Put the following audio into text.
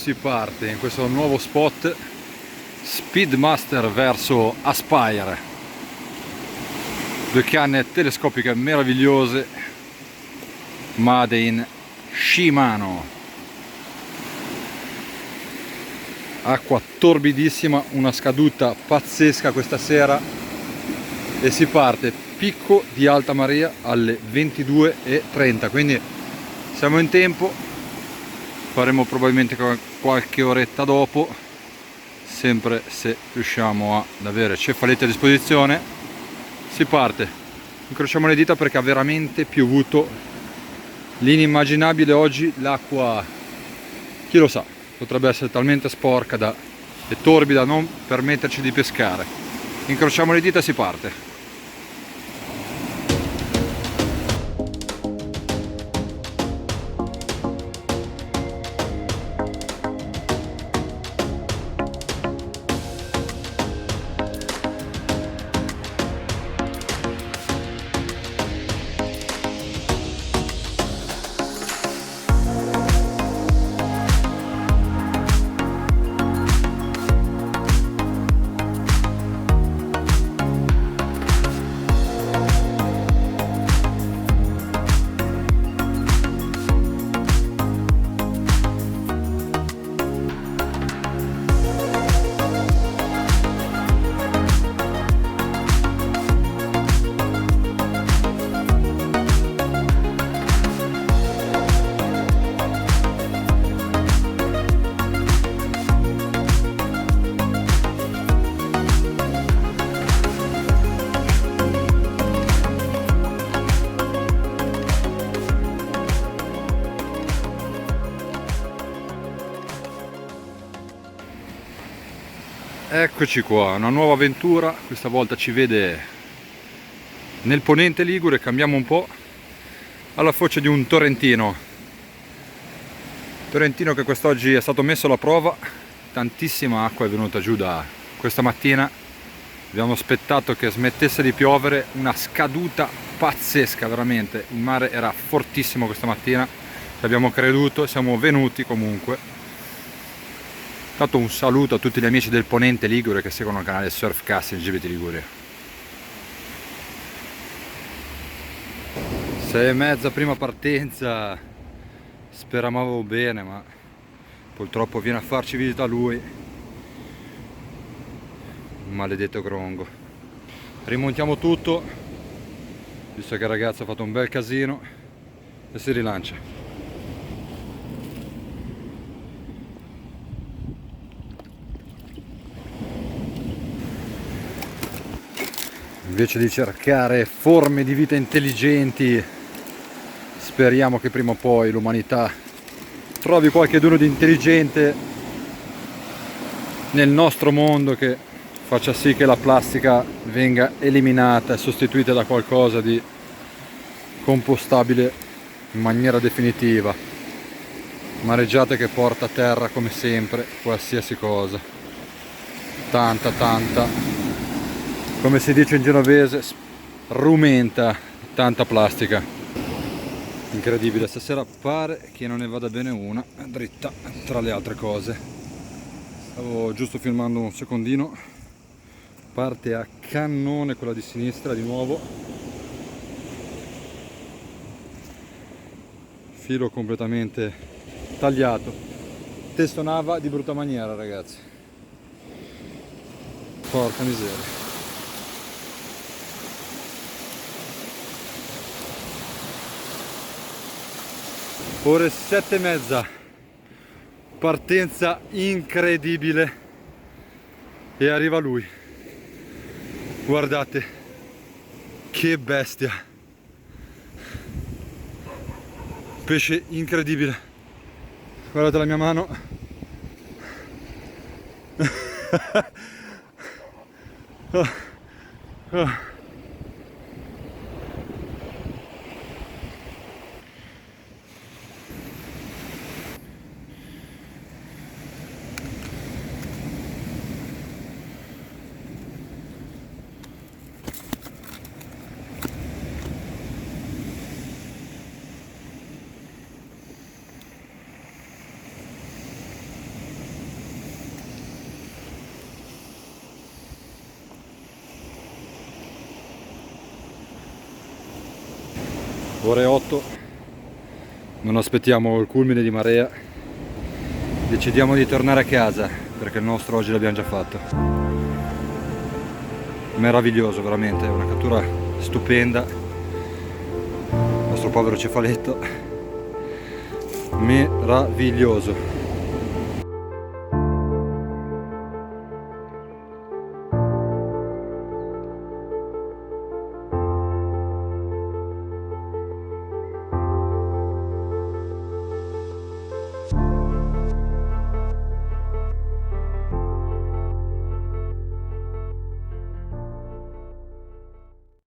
Si parte in questo nuovo spot Speedmaster verso Aspire, due canne telescopiche meravigliose made in Shimano, acqua torbidissima, una scaduta pazzesca questa sera e si parte picco di alta marea alle 22:30, quindi siamo in tempo. Faremo probabilmente qualche oretta dopo, sempre se riusciamo ad avere cefaletti a disposizione. Si parte, incrociamo le dita perché ha veramente piovuto l'inimmaginabile oggi. L'acqua, chi lo sa, potrebbe essere talmente sporca e torbida da non permetterci di pescare. Incrociamo le dita e si parte. Eccoci qua, una nuova avventura, questa volta ci vede nel ponente ligure. Cambiamo un po', alla foce di un torrentino che quest'oggi è stato messo alla prova. Tantissima acqua è venuta giù da questa mattina, abbiamo aspettato che smettesse di piovere, una scaduta pazzesca veramente, il mare era fortissimo questa mattina, ci abbiamo creduto, siamo venuti comunque. Tanto un saluto a tutti gli amici del ponente ligure che seguono il canale Surfcast LGBT Liguria. 6:30 prima partenza, speravamo bene, ma purtroppo viene a farci visita lui, un maledetto grongo. Rimontiamo tutto, visto che il ragazzo ha fatto un bel casino, e si rilancia. Invece di cercare forme di vita intelligenti, speriamo che prima o poi l'umanità trovi qualcheduno di intelligente nel nostro mondo che faccia sì che la plastica venga eliminata e sostituita da qualcosa di compostabile in maniera definitiva. Mareggiate che porta a terra come sempre qualsiasi cosa, tanta, come si dice in genovese, rumenta tanta plastica. Incredibile, stasera pare che non ne vada bene una dritta tra le altre cose. Stavo giusto filmando un secondino, parte a cannone quella di sinistra di nuovo, filo completamente tagliato, testonava di brutta maniera, ragazzi, porca miseria. Ore 7:30, partenza incredibile e arriva lui. Guardate che bestia, pesce incredibile. Guardate la mia mano. Oh. ore 8, non aspettiamo il culmine di marea, decidiamo di tornare a casa perché il nostro oggi l'abbiamo già fatto. Meraviglioso, veramente, una cattura stupenda, il nostro povero cefaletto, meraviglioso.